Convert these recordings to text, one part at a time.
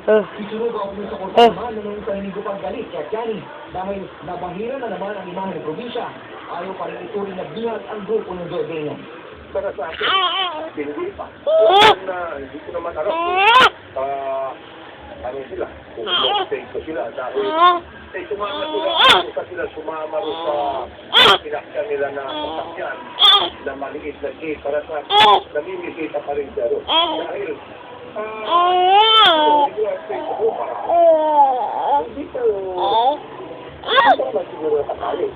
Isunod ang ulo sa korte naman na nung kaninigo pang galit kay Johnny dahil nabahira na naman ang imahe ng probinsya. Ayaw pa rin ito rin nagbihag ang grupo ng Dordoño. Para sa akin, hindi pa. Hindi ko naman harap ano sila, kung state ko sila dahil sumama rin sa pinakita nila na sasakyan na maliit na gate para sa namimisita pa rin siya rin. Dahil hindi pa siguro nakakali.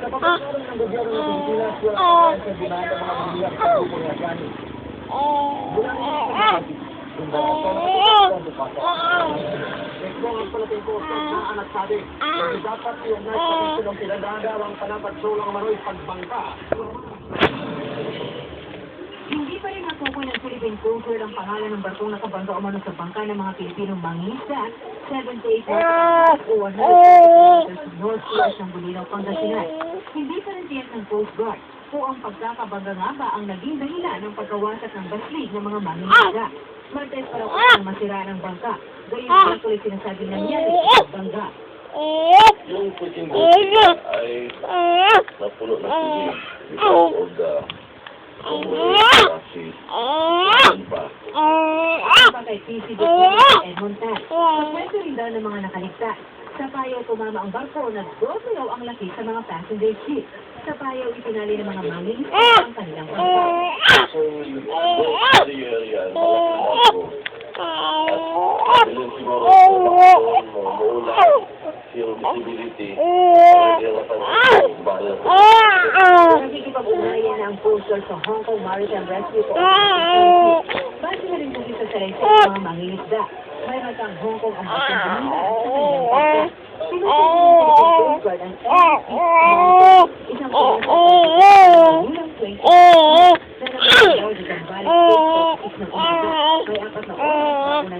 Sa pagkakaroon ng gobyerno ng Pilipinas, sa binata mga mangyayari sa grupo ng Johnny. Kung bakit pa ang palating ko sa anak sabi, hindi dapat yung nasa silong pinagdadawang panapagsulong maro'y pagbangka. Hindi pa rin natukoy ng Philippine Coast Guard ang pangalan ng barkong nakabangga umano sa bangka ng mga Pilipinong mangingisda 78 o 100 sa North Shores ng Bulinaw, Pangasinan. Hindi pa rin tiyak ng Coast Guard kung ang pagkakabangga nga ba ang naging dahilan ng pagkawasak ng baslig ng mga mangingisda. Martes para kung masira ng bangka. Gayun ang tuloy sinasabi ng nangyari sa bangga. Yung fishing boat ay napuno na sili because of the Kay PC Dr. Edmond Tan. Pagkwento rin daw ng mga nakaligtas. Sa payaw tumama ang barko na dominaw ang laki sa mga passenger ship. Sa payaw itinali ng mga mangingisda ang kanilang bangka. So, doon sa area, malaking at yun siguro maula, zero visibility, pwede naman bayan. Nakikipag-ugnayan na ang Coast Guard sa Hong Kong Maritime Rescue Corporation. Base na rin kasi sa salaysay ng mga mangingisda. Mayroon kang Hong Kong ang basang Manila sa kanilang bangka. Sinusunod ng Coast Guard ang isang bilang 20 na naman daw di Zambales State Office ng Umbida. May 4 na oras na